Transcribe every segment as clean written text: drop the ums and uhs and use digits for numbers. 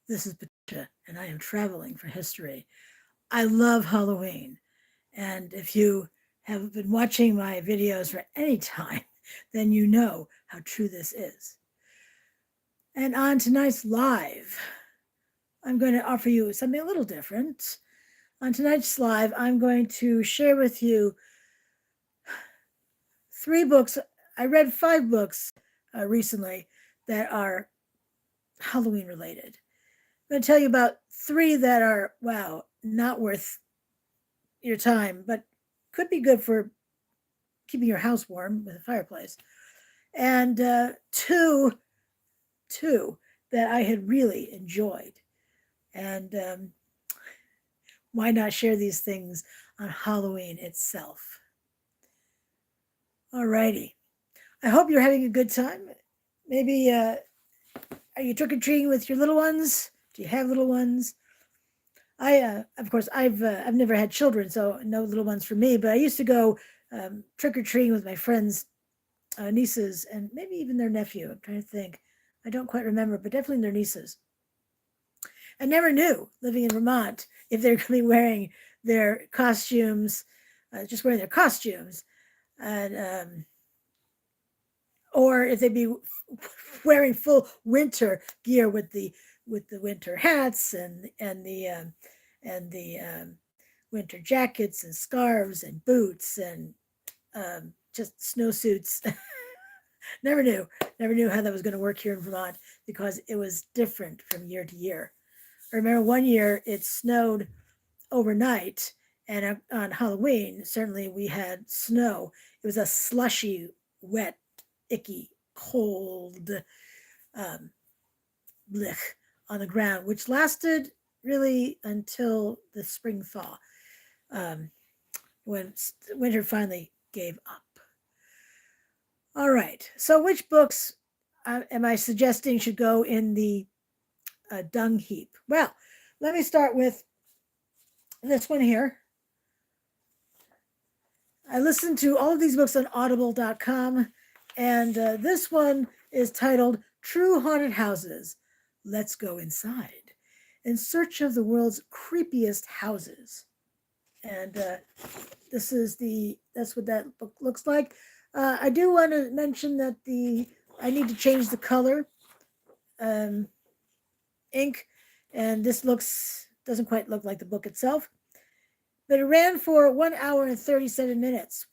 This is Patricia, and I am traveling for history. I love Halloween, and if you have been watching my videos for any time, then you know how true this is. And on tonight's live, I'm going to offer you something a little different. On tonight's live, I'm going to share with you 3 books. I read 5 books recently that are Halloween related. I'm going to tell you about 3 that are, wow, not worth your time, but could be good for keeping your house warm with a fireplace. And two that I had really enjoyed. And why not share these things on Halloween itself? Alrighty. I hope you're having a good time. Maybe are you trick or treating with your little ones? Do you have little ones? Of course, I've never had children, so no little ones for me. But I used to go trick or treating with my friends' nieces and maybe even their nephew. I'm trying to think. I don't quite remember, but definitely their nieces. I never knew living in Vermont if they're going to be wearing their costumes, just wearing their costumes, and or if they'd be wearing full winter gear with the winter hats and the winter jackets and scarves and boots and just snowsuits. Never knew how that was going to work here in Vermont because it was different from year to year. I remember one year it snowed overnight, and on Halloween, certainly we had snow. It was a slushy, wet, icky, cold um, blech on the ground, which lasted really until the spring thaw, um, when winter finally gave up. All right. So, which books am I suggesting should go in the dung heap? Well, let me start with this one here. I listened to all of these books on audible.com, and this one is titled True Haunted Houses. Let's Go Inside. In Search of the World's Creepiest Houses. And that's what that book looks like. I do want to mention that I need to change the color ink, and this doesn't quite look like the book itself. But it ran for 1 hour and 37 minutes.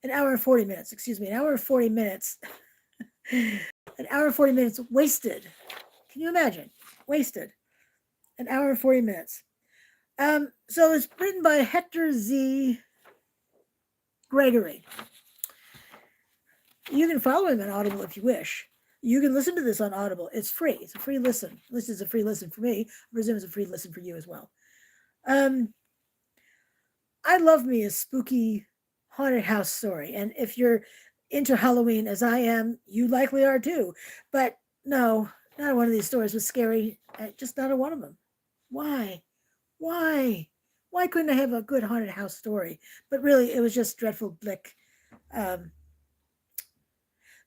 An hour and 40 minutes, excuse me, an hour and 40 minutes. An hour and 40 minutes wasted. Can you imagine? Wasted. An hour and 40 minutes. So it's written by Hector Z. Gregory. You can follow him on Audible if you wish. You can listen to this on Audible. It's free. It's a free listen. This is a free listen for me. I presume it's a free listen for you as well. I love me a spooky haunted house story. And if you're into Halloween as I am, you likely are too. But no, not one of these stories was scary. Just not a one of them. Why? Why? Why couldn't I have a good haunted house story? But really, it was just dreadful blick. The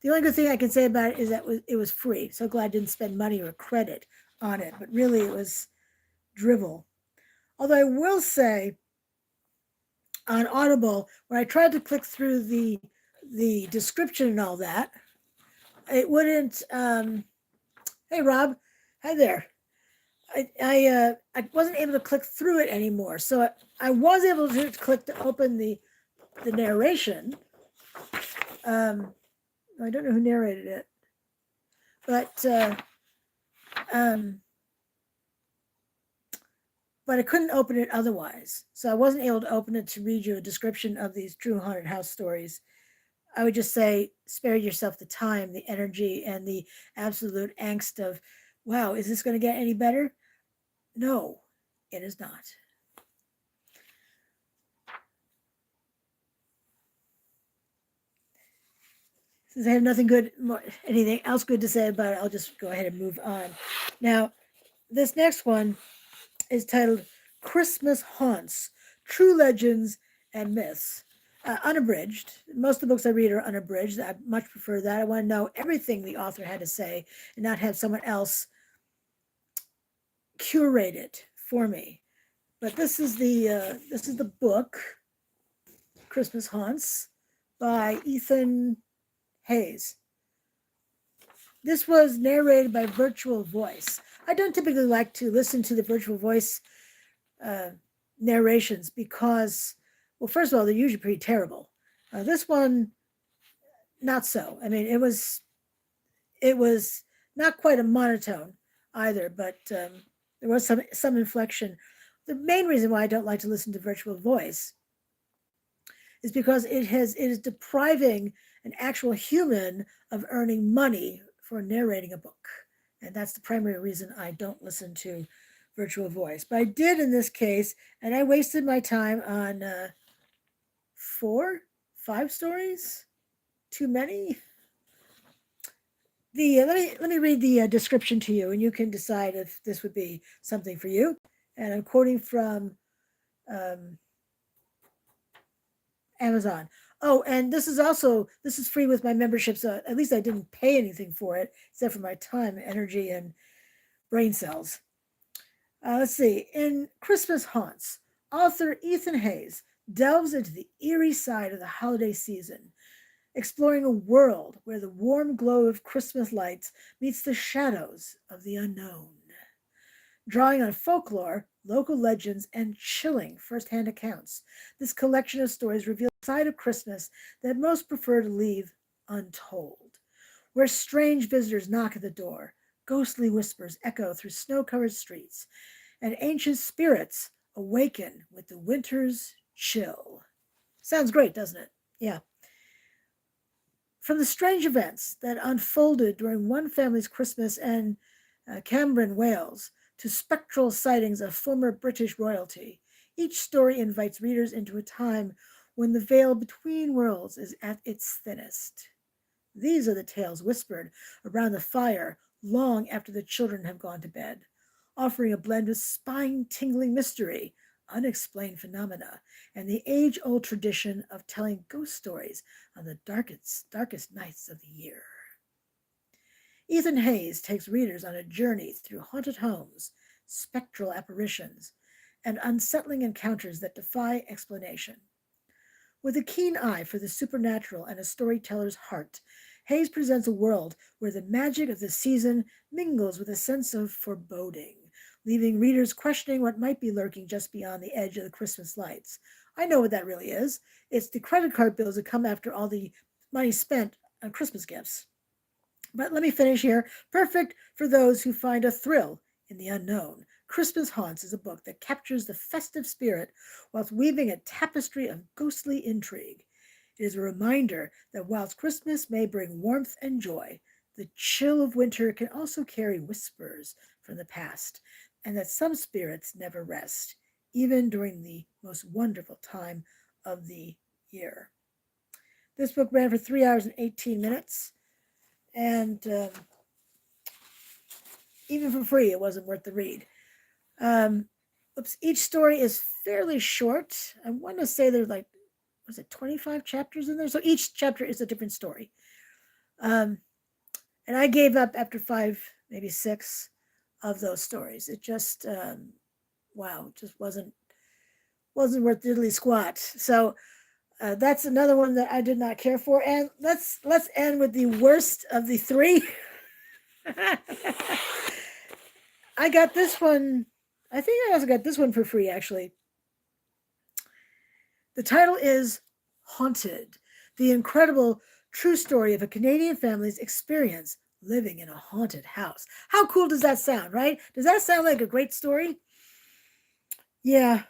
only good thing I can say about it is that it was free. So glad I didn't spend money or credit on it. But really, it was drivel. Although I will say, on Audible, when I tried to click through the description and all that, it wouldn't. Hey, Rob. Hi there. I wasn't able to click through it anymore. So I was able to click to open the narration. I don't know who narrated it, but I couldn't open it otherwise. So I wasn't able to open it to read you a description of these true haunted house stories. I would just say, spare yourself the time, the energy, and the absolute angst of, wow, is this going to get any better? No, it is not. Since I have anything else good to say about it, I'll just go ahead and move on. Now, this next one is titled Christmas Haunts, True Legends and Myths. unabridged. Most of the books I read are unabridged. I much prefer that. I want to know everything the author had to say and not have someone else curate it for me. But this is the book Christmas Haunts by Ethan Hayes. This was narrated by virtual voice. I don't typically like to listen to the virtual voice narrations because, well, first of all, they're usually pretty terrible. This one, not so. I mean, it was not quite a monotone either, but there was some inflection. The main reason why I don't like to listen to virtual voice is because it is depriving an actual human of earning money for narrating a book. And that's the primary reason I don't listen to virtual voice. But I did in this case, and I wasted my time on 5 stories. Too many. Let me read the description to you, and you can decide if this would be something for you. And I'm quoting from Amazon. Oh, and this is free with my membership, so at least I didn't pay anything for it except for my time, energy, and brain cells. Let's see. In Christmas Haunts, author Ethan Hayes delves into the eerie side of the holiday season, exploring a world where the warm glow of Christmas lights meets the shadows of the unknown. Drawing on folklore, local legends, and chilling first-hand accounts, this collection of stories reveals a side of Christmas that most prefer to leave untold. Where strange visitors knock at the door, ghostly whispers echo through snow-covered streets, and ancient spirits awaken with the winter's chill. Sounds great, doesn't it? Yeah. From the strange events that unfolded during one family's Christmas in Cambran, Wales, to spectral sightings of former British royalty, each story invites readers into a time when the veil between worlds is at its thinnest. These are the tales whispered around the fire long after the children have gone to bed, offering a blend of spine-tingling mystery, unexplained phenomena, and the age-old tradition of telling ghost stories on the darkest nights of the year. Ethan Hayes takes readers on a journey through haunted homes, spectral apparitions, and unsettling encounters that defy explanation. With a keen eye for the supernatural and a storyteller's heart, Hayes presents a world where the magic of the season mingles with a sense of foreboding, leaving readers questioning what might be lurking just beyond the edge of the Christmas lights. I know what that really is. It's the credit card bills that come after all the money spent on Christmas gifts. But let me finish here. Perfect for those who find a thrill in the unknown. Christmas Haunts is a book that captures the festive spirit whilst weaving a tapestry of ghostly intrigue. It is a reminder that whilst Christmas may bring warmth and joy, the chill of winter can also carry whispers from the past, and that some spirits never rest, even during the most wonderful time of the year. This book ran for 3 hours and 18 minutes, and even for free, it wasn't worth the read. Each story is fairly short. I want to say there's like, was it 25 chapters in there? So each chapter is a different story. And I gave up after 5, maybe 6 of those stories. It just, wow, just wasn't worth diddly squat. So that's another one that I did not care for. And let's end with the worst of the 3. I got this one. I think I also got this one for free, actually. The title is Haunted, the incredible true story of a Canadian family's experience living in a haunted house. How cool does that sound, right? Does that sound like a great story? Yeah,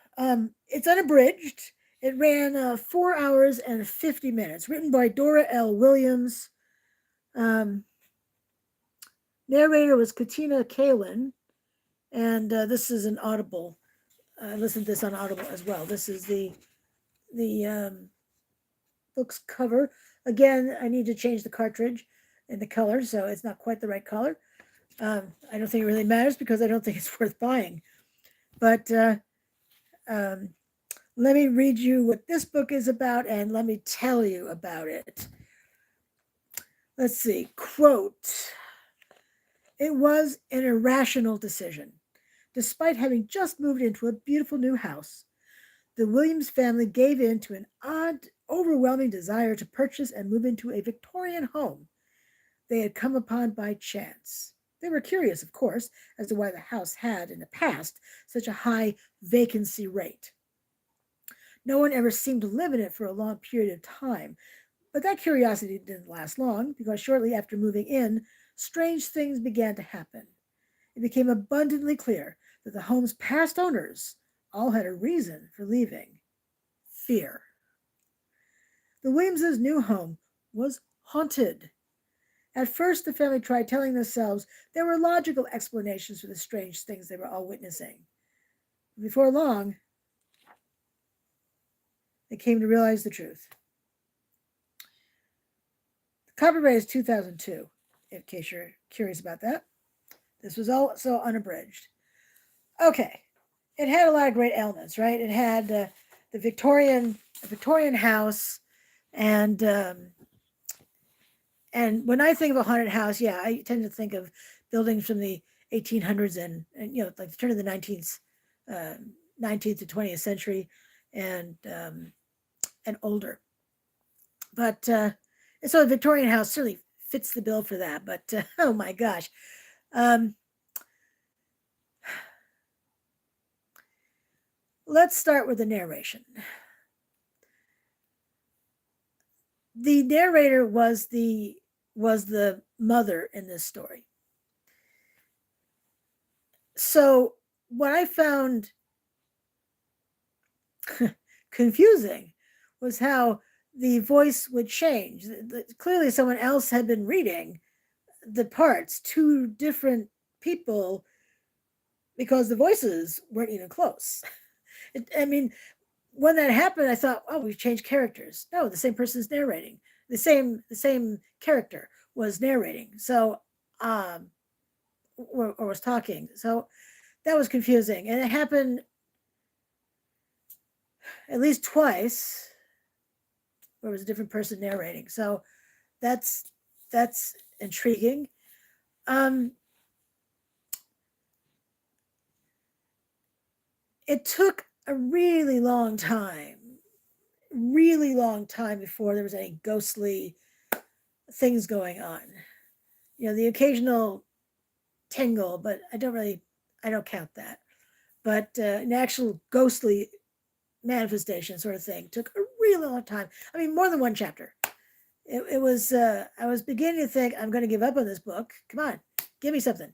it's unabridged. It ran 4 hours and 50 minutes. Written by Dora L. Williams. Narrator was Katina Kalin. And this is an Audible. I listened to this on Audible as well. This is the book's cover. Again, I need to change the cartridge and the color, so it's not quite the right color. I don't think it really matters because I don't think it's worth buying. But Let me read you what this book is about and let me tell you about it. Let's see. Quote: It was an irrational decision. Despite having just moved into a beautiful new house, the Williams family gave in to an odd, overwhelming desire to purchase and move into a Victorian home they had come upon by chance. They were curious, of course, as to why the house had, in the past, such a high vacancy rate. No one ever seemed to live in it for a long period of time, but that curiosity didn't last long, because shortly after moving in, strange things began to happen. It became abundantly clear that the home's past owners all had a reason for leaving: fear. The Williamses' new home was haunted. At first, the family tried telling themselves there were logical explanations for the strange things they were all witnessing. Before long, they came to realize the truth. The copyright is 2002, in case you're curious about that. This was also unabridged. Okay, it had a lot of great elements, right? It had the Victorian house, and when I think of a haunted house, yeah, I tend to think of buildings from the 1800s and like the turn of the 19th to 20th century, and older. But so the Victorian house certainly fits the bill for that. But oh my gosh. Let's start with the narration. The narrator was the mother in this story. So what I found confusing was how the voice would change. Clearly, someone else had been reading the parts, two different people, because the voices weren't even close. I mean, when that happened, I thought, oh, we've changed characters. No, the same person's narrating. The same character was narrating. So, or was talking. So that was confusing, and it happened at least twice, where it was a different person narrating. So that's intriguing. It took a really long time before there was any ghostly things going on. The occasional tingle, but I don't count that. But an actual ghostly manifestation sort of thing took a really long time. I mean, more than one chapter. It was, I was beginning to think, I'm going to give up on this book. Come on, give me something.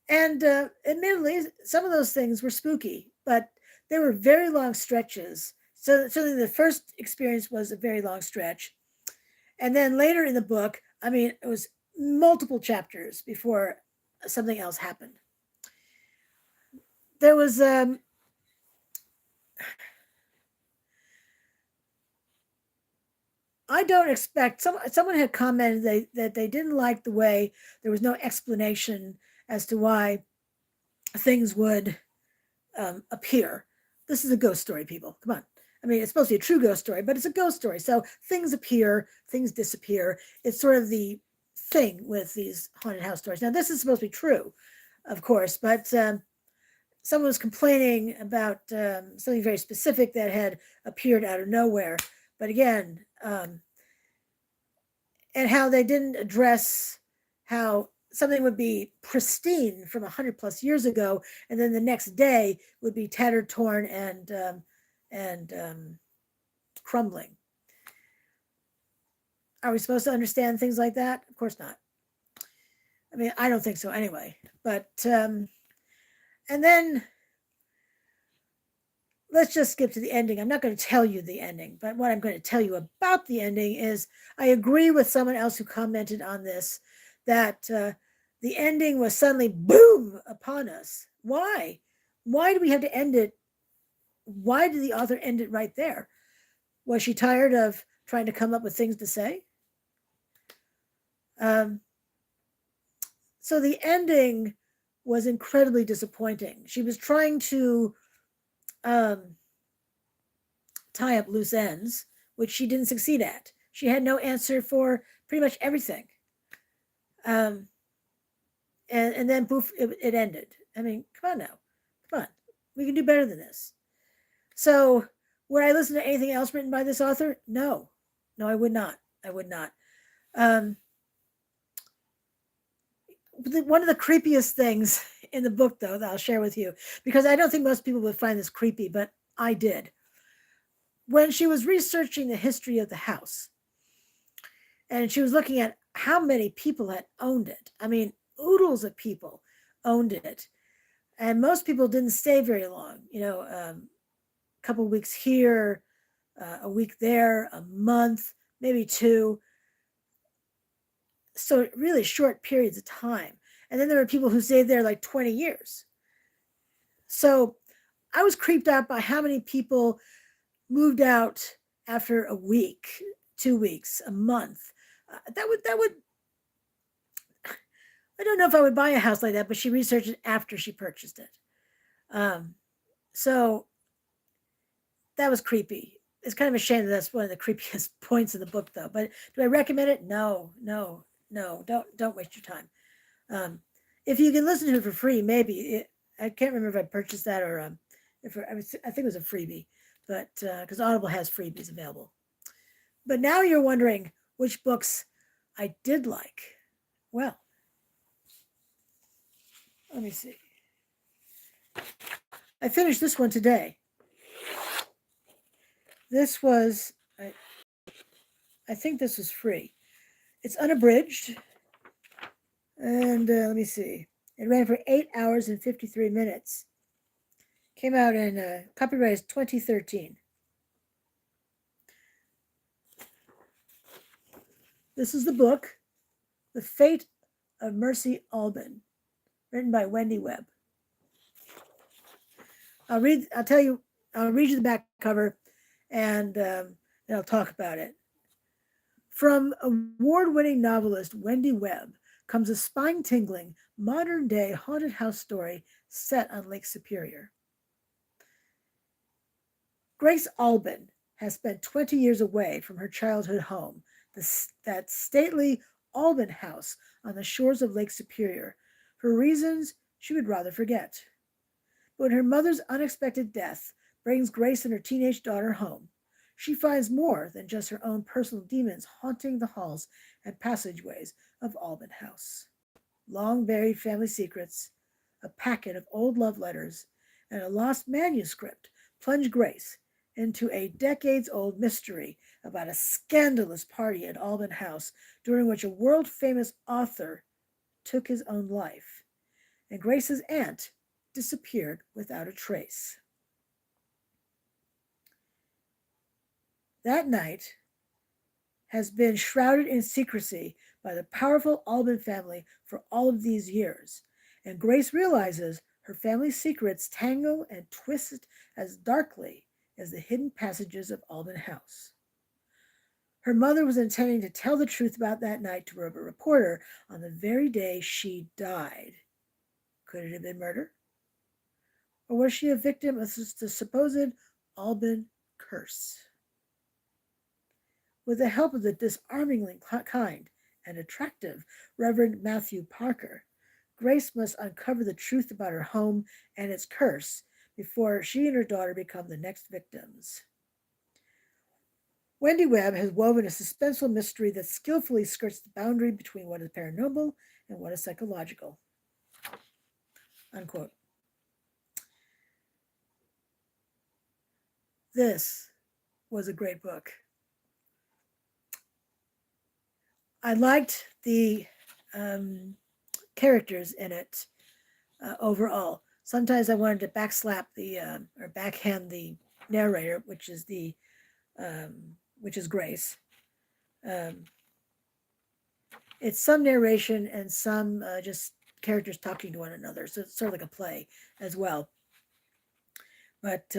And admittedly, some of those things were spooky, but there were very long stretches. So certainly the first experience was a very long stretch. And then later in the book, I mean, it was multiple chapters before something else happened. There was I don't expect someone had commented that they didn't like the way there was no explanation as to why things would appear. This is a ghost story, people. Come on. I mean, it's supposed to be a true ghost story, but it's a ghost story. So things appear, things disappear. It's sort of the thing with these haunted house stories. Now, this is supposed to be true, of course, but someone was complaining about something very specific that had appeared out of nowhere. But again, and how they didn't address how something would be pristine from 100 plus years ago, and then the next day would be tattered, torn, and crumbling. Are we supposed to understand things like that? Of course not. I mean, I don't think so anyway. But and then let's just skip to the ending. I'm not going to tell you the ending, but what I'm going to tell you about the ending is I agree with someone else who commented on this that the ending was suddenly boom upon us. Why? Why do we have to end it? Why did the author end it right there? Was she tired of trying to come up with things to say? So the ending was incredibly disappointing. She was trying to tie up loose ends, which she didn't succeed at. She had no answer for pretty much everything. Um, and then poof, it ended. I mean, come on now. Come on. We can do better than this. So, would I listen to anything else written by this author? No. No, I would not. I would not. Um, one of the creepiest things in the book, though, that I'll share with you, because I don't think most people would find this creepy, but I did. When she was researching the history of the house, and she was looking at how many people had owned it. I mean, oodles of people owned it, and most people didn't stay very long. A couple of weeks here, a week there, a month, maybe two. So really short periods of time. And then there were people who stayed there like 20 years. So I was creeped out by how many people moved out after a week, 2 weeks, a month. That would I don't know if I would buy a house like that, but she researched it after she purchased it. So that was creepy. It's kind of a shame that that's one of the creepiest points of the book, though. But do I recommend it? No. Don't waste your time. If you can listen to it for free, maybe. I can't remember if I purchased that or I think it was a freebie, but because Audible has freebies available. But now you're wondering which books I did like. Well, let me see. I finished this one today. This was, I think this was free. It's unabridged. And let me see. It ran for 8 hours and 53 minutes. Came out in copyright is 2013. This is the book, The Fate of Mercy Albin, written by Wendy Webb. I'll read you the back cover, and I'll talk about it. From award-winning novelist Wendy Webb comes a spine-tingling, modern-day haunted house story set on Lake Superior. Grace Albin has spent 20 years away from her childhood home, that stately Albin House on the shores of Lake Superior, for reasons she would rather forget. But when her mother's unexpected death brings Grace and her teenage daughter home, she finds more than just her own personal demons haunting the halls and passageways of Albin House. Long buried family secrets, a packet of old love letters, and a lost manuscript plunge Grace into a decades-old mystery about a scandalous party at Albin House during which a world-famous author took his own life, and Grace's aunt disappeared without a trace. That night has been shrouded in secrecy by the powerful Albin family for all of these years, and Grace realizes her family's secrets tangle and twist as darkly as the hidden passages of Albin House. Her mother was intending to tell the truth about that night to a reporter on the very day she died. Could it have been murder? Or was she a victim of the supposed Albin curse? With the help of the disarmingly kind and attractive Reverend Matthew Parker, Grace must uncover the truth about her home and its curse before she and her daughter become the next victims. Wendy Webb has woven a suspenseful mystery that skillfully skirts the boundary between what is paranormal and what is psychological. Unquote. This was a great book. I liked the characters in it overall. Sometimes I wanted to backslap or backhand the narrator, which is Grace. It's some narration and some just characters talking to one another, so it's sort of like a play as well. But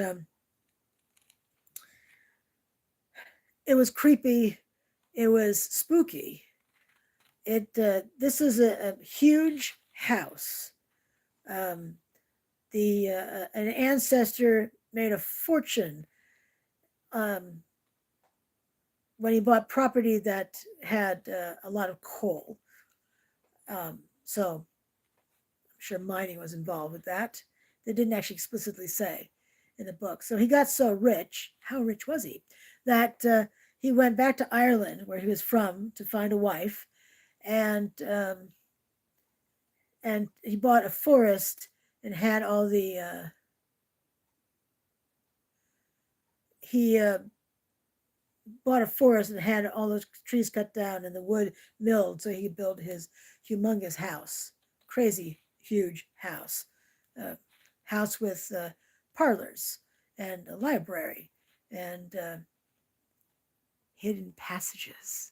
it was creepy. It was spooky. This is a huge house. An ancestor made a fortune when he bought property that had a lot of coal. So I'm sure mining was involved with that. They didn't actually explicitly say in the book. So he got so rich. How rich was he? That he went back to Ireland, where he was from, to find a wife, and he bought a forest and had all the he bought a forest and had all those trees cut down and the wood milled so he could build his humongous house, crazy huge house, house with parlors and a library and hidden passages.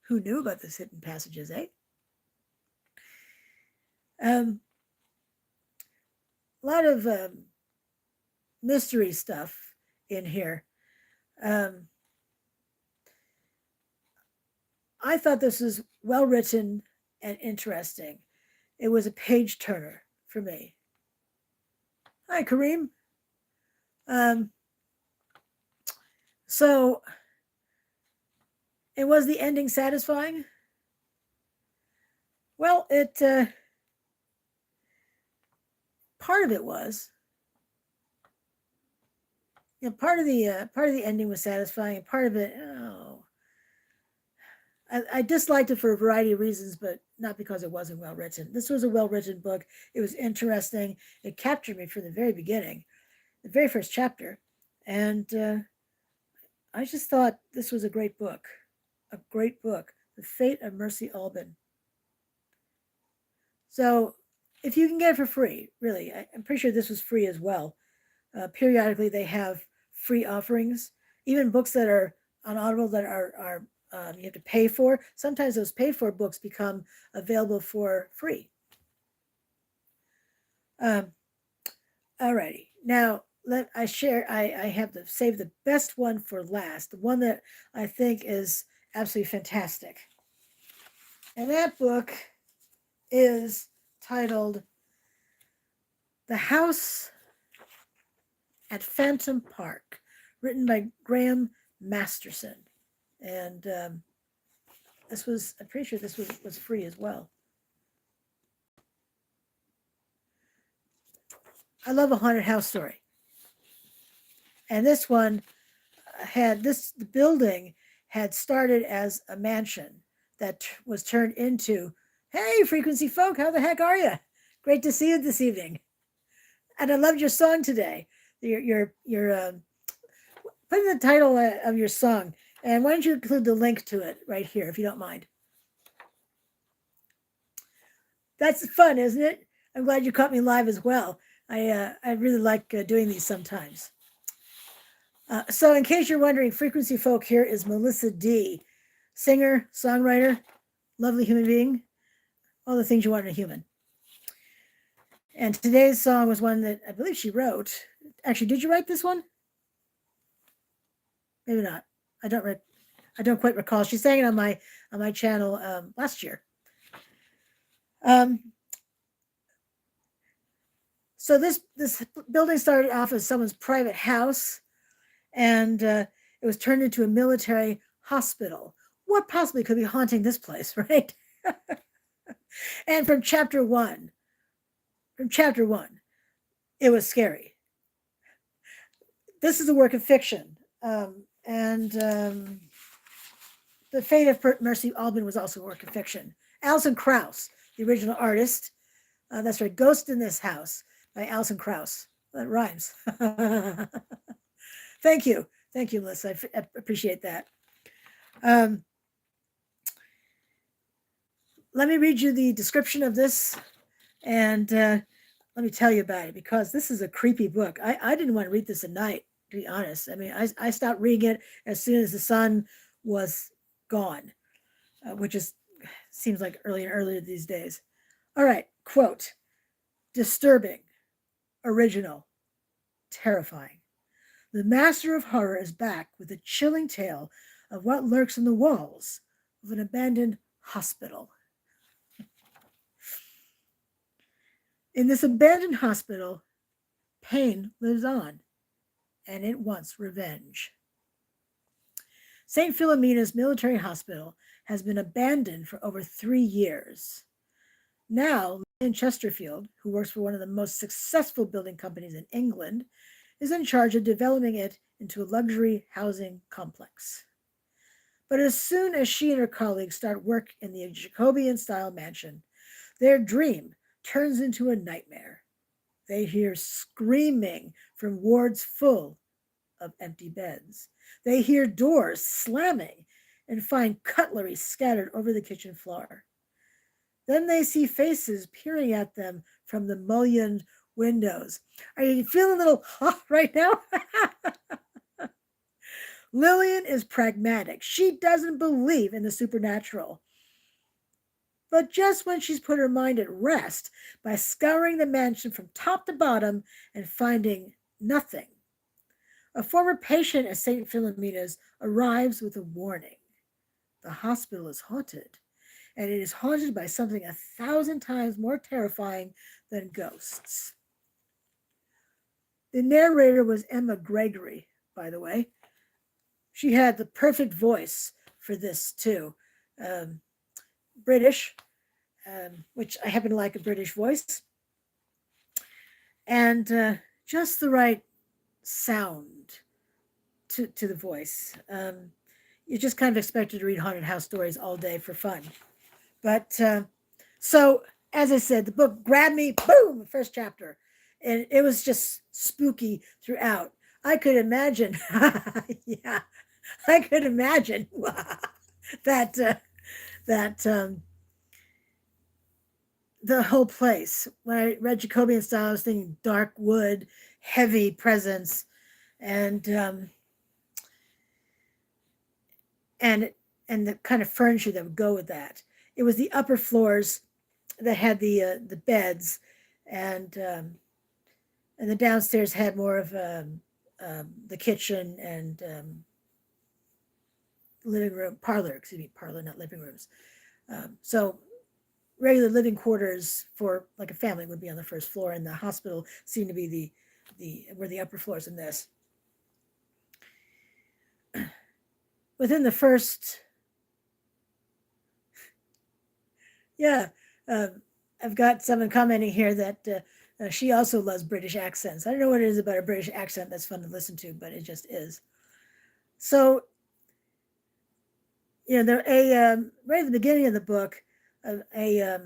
Who knew about those hidden passages, eh? A lot of mystery stuff in here. I thought this was well written and interesting. It was a page turner for me. Hi, Kareem. So, and was the ending satisfying? Well, it part of it was. You know, part of the ending was satisfying, and part of it, oh, I disliked it for a variety of reasons, but not because it wasn't well written. This was a well written book. It was interesting. It captured me from the very beginning, the very first chapter, and I just thought this was a great book, a great book. The Fate of Mercy Albin. So, if you can get it for free, really, I'm pretty sure this was free as well. Periodically, they have free offerings, even books that are on Audible that are you have to pay for. Sometimes those paid for books become available for free. Alrighty, now I have to save the best one for last, the one that I think is absolutely fantastic, and that book is titled "The House at Phantom Park," written by Graham Masterson. And this was, I'm pretty sure this was free as well. I love a haunted house story. And this one the building had started as a mansion that was turned into, hey, Frequency folk, how the heck are you? Great to see you this evening. And I loved your song today. Your put in the title of your song, and why don't you include the link to it right here, if you don't mind. That's fun, isn't it? I'm glad you caught me live as well. I really like doing these sometimes. So in case you're wondering, Frequency Folk here is Melissa D. Singer, songwriter, lovely human being, all the things you want in a human. And today's song was one that I believe she wrote. Actually, did you write this one? Maybe not. I don't quite recall. She sang it on my channel last year. So this building started off as someone's private house, and it was turned into a military hospital. What possibly could be haunting this place, right? And from chapter one, it was scary. This is a work of fiction, and The Fate of Mercy Albin was also a work of fiction. Alison Krauss, the original artist. That's right, Ghost in This House by Alison Krauss. That rhymes. Thank you, Melissa. I appreciate that. Let me read you the description of this, and let me tell you about it, because this is a creepy book. I didn't want to read this at night, to be honest. I mean, I stopped reading it as soon as the sun was gone, which seems like earlier and earlier these days. All right, quote, disturbing, original, terrifying. The master of horror is back with a chilling tale of what lurks in the walls of an abandoned hospital. In this abandoned hospital, pain lives on, and it wants revenge. St. Philomena's Military Hospital has been abandoned for over 3 years. Now, Lynn Chesterfield, who works for one of the most successful building companies in England, is in charge of developing it into a luxury housing complex. But as soon as she and her colleagues start work in the Jacobean style mansion, their dream turns into a nightmare. They hear screaming from wards full of empty beds. They hear doors slamming and find cutlery scattered over the kitchen floor. Then they see faces peering at them from the mullioned windows. Are you feeling a little hot right now? Lillian is pragmatic. She doesn't believe in the supernatural. But just when she's put her mind at rest by scouring the mansion from top to bottom and finding nothing, a former patient at St. Philomena's arrives with a warning. The hospital is haunted, and it is haunted by something 1,000 times more terrifying than ghosts. The narrator was Emma Gregory, by the way. She had the perfect voice for this, too. British, which I happen to like a British voice, and just the right sound to the voice. You just kind of expected to read haunted house stories all day for fun. But so, as I said, the book grabbed me, boom, first chapter. And it was just spooky throughout. I could imagine, yeah, I could imagine that the whole place. When I read Jacobean style, I was thinking dark wood, heavy presence, and the kind of furniture that would go with that. It was the upper floors that had the beds, and the downstairs had more of the kitchen and living room, parlor, not living rooms. So regular living quarters for like a family would be on the first floor, and the hospital seemed to be the upper floors in this. Within the first, I've got someone commenting here that she also loves British accents. I don't know what it is about a British accent that's fun to listen to, but it just is. So, right at the beginning of the book, a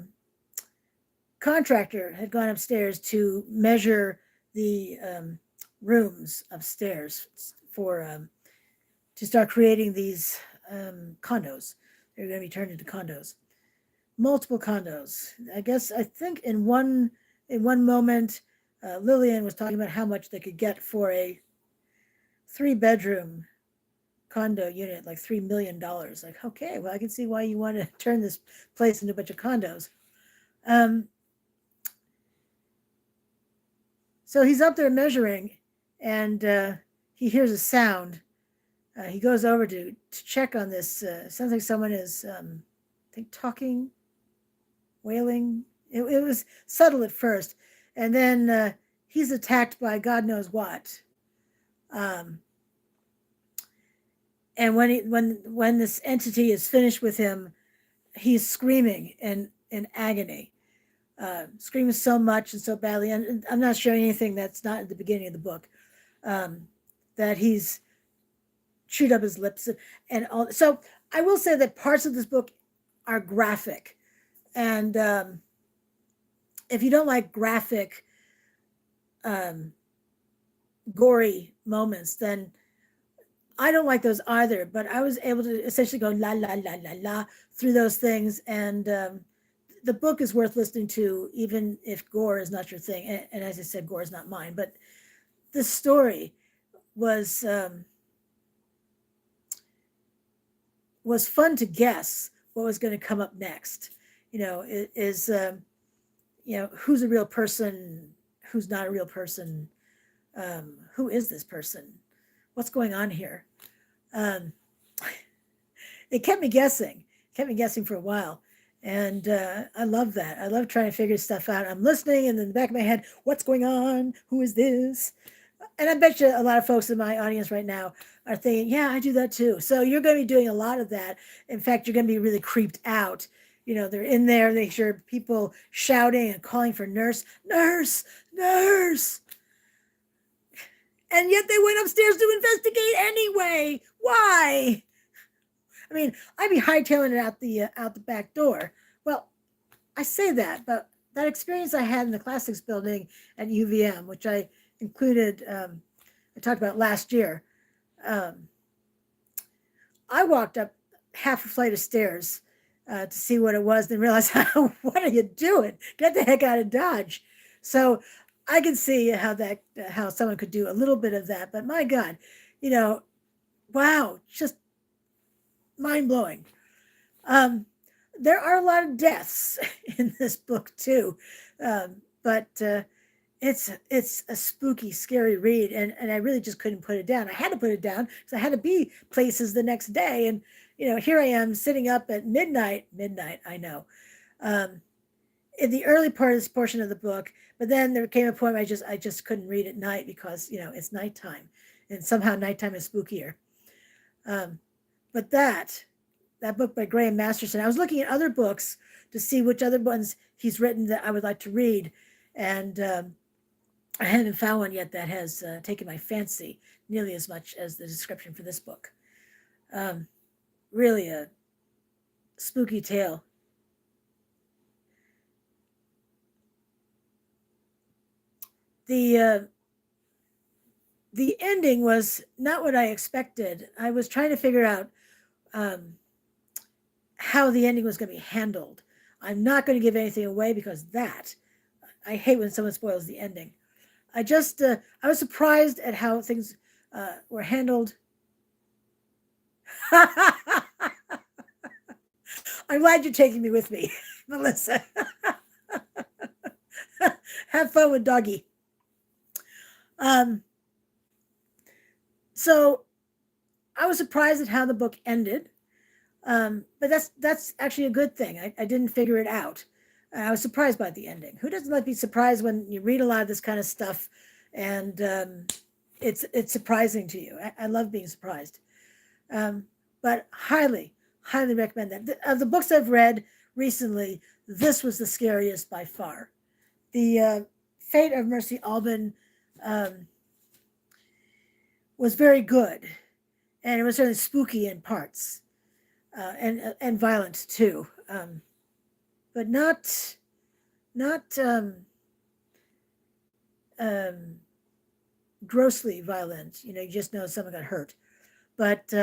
contractor had gone upstairs to measure the rooms upstairs to start creating these condos. They're going to be turned into condos, multiple condos. I think in one moment, Lillian was talking about how much they could get for a 3-bedroom condo unit, like $3 million. Like, okay, well, I can see why you want to turn this place into a bunch of condos. So he's up there measuring, and he hears a sound. He goes over to check on this. Sounds like someone is, I think, talking, wailing. It was subtle at first, and then he's attacked by God knows what. And when this entity is finished with him, he's screaming in agony, screaming so much and so badly. And I'm not showing anything that's not at the beginning of the book, that he's chewed up his lips and all. So I will say that parts of this book are graphic, and if you don't like graphic, gory moments, then I don't like those either. But I was able to essentially go la la la la la through those things, and the book is worth listening to, even if gore is not your thing. And as I said, gore is not mine. But the story was fun to guess what was going to come up next. Who's a real person, who's not a real person, who is this person, what's going on here? It kept me guessing for a while, And I love that. I love trying to figure stuff out. I'm listening, and in the back of my head, what's going on? Who is this? And I bet you a lot of folks in my audience right now are thinking, yeah, I do that too. So you're going to be doing a lot of that. In fact, you're going to be really creeped out. You know, they're in there, they hear people shouting and calling for nurse, nurse, nurse. And yet they went upstairs to investigate anyway. Why? I mean, I'd be hightailing it out the back door. Well, I say that, but that experience I had in the classics building at UVM, which I included, I talked about last year. Um, I walked up half a flight of stairs to see what it was, and realized, what are you doing? Get the heck out of Dodge. So I can see how someone could do a little bit of that, but my God, you know, wow, just mind blowing. Um, there are a lot of deaths in this book too, but it's a spooky, scary read, and I really just couldn't put it down. I had to put it down because I had to be places the next day, and here I am sitting up at midnight. Midnight, I know, um, in the early part of this portion of the book, but then there came a point where I just couldn't read at night because it's nighttime, and somehow nighttime is spookier. Um, but that book by Graham Masterson, I was looking at other books to see which other ones he's written that I would like to read, and I haven't found one yet that has taken my fancy nearly as much as the description for this book. Um, really a spooky tale. The uh, the ending was not what I expected. I was trying to figure out um, how the ending was going to be handled. I'm not going to give anything away because that I hate when someone spoils the ending. I was surprised at how things were handled. I'm glad you're taking me with me, Melissa. Have fun with doggy. Um, so I was surprised at how the book ended, but that's actually a good thing. I didn't figure it out. I was surprised by the ending. Who doesn't like to be surprised when you read a lot of this kind of stuff, and it's surprising to you? I love being surprised. Um, but highly recommend that. Of the books I've read recently, this was the scariest by far. The Fate of Mercy Albin um, was very good, and it was really spooky in parts, and violent too, but not um, grossly violent. You just know someone got hurt, but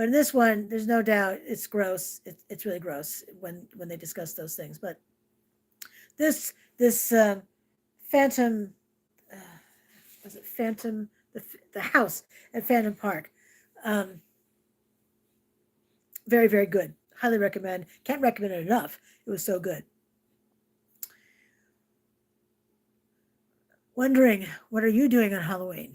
but in this one, there's no doubt it's gross. It's really gross when they discuss those things. But this Phantom, uh, was it Phantom, the house at Phantom Park, um, very very good. Highly recommend. Can't recommend it enough. It was so good. Wondering, what are you doing on Halloween?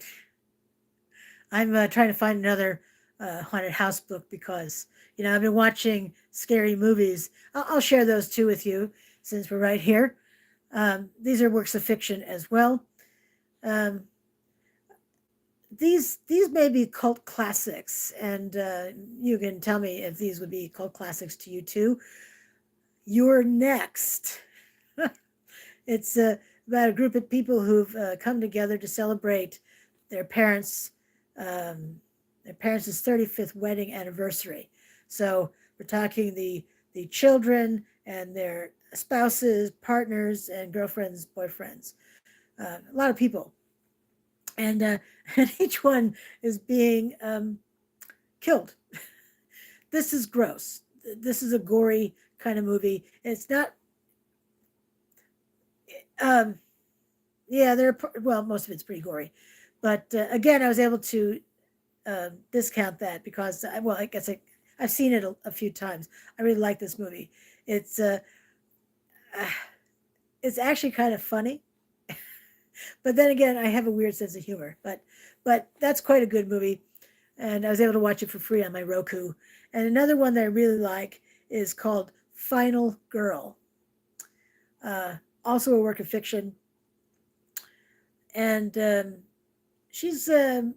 I'm trying to find another haunted house book because I've been watching scary movies. I'll share those too with you since we're right here. These are works of fiction as well. Um, these may be cult classics, and you can tell me if these would be cult classics to you too. You're next. It's about a group of people who've come together to celebrate their parents' um, their parents' 35th wedding anniversary. So we're talking the children and their spouses, partners, and girlfriends, boyfriends. A lot of people, and and each one is being killed. This is gross. This is a gory kind of movie. It's not. Um, yeah, well, most of it's pretty gory, but again, I was able to discount that because well, I guess I've seen it a few times. I really like this movie. It's uh, uh, it's actually kind of funny, but then again, I have a weird sense of humor. But that's quite a good movie, and I was able to watch it for free on my Roku. And another one that I really like is called Final Girl. Also a work of fiction. And she's, well,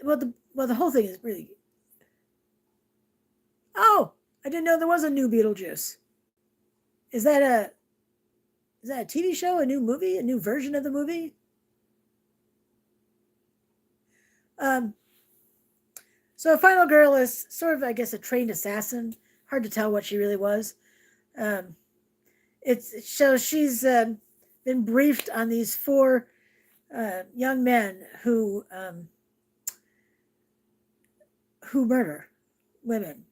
the whole thing is really. Oh, I didn't know there was a new Beetlejuice. Is that a is that a TV show, a new movie, a new version of the movie? Um, so Final Girl is sort of, I guess, a trained assassin. Hard to tell what she really was. Um, so she's been briefed on these four young men who murder women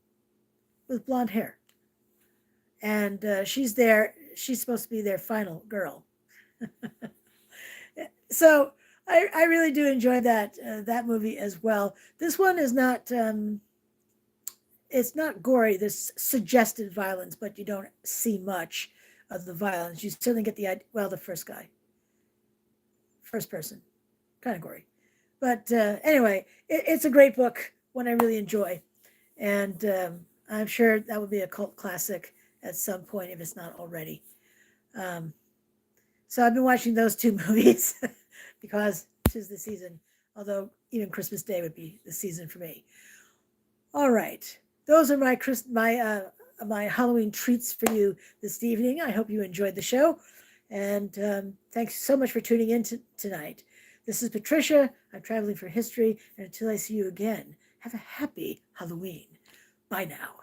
with blonde hair, and she's there. She's supposed to be their final girl. So I really do enjoy that movie as well. This one is not it's not gory. There's suggested violence, but you don't see much of the violence. You certainly get the idea. Well, the first person, kind of gory, but anyway, it's a great book. One I really enjoy, and I'm sure that would be a cult classic at some point if it's not already. Um, so I've been watching those two movies because tis the season. Although even Christmas Day would be the season for me. All right, those are my Halloween treats for you this evening. I hope you enjoyed the show, and thanks so much for tuning in tonight. This is Patricia. I'm traveling for history, and until I see you again, have a happy Halloween. Bye now.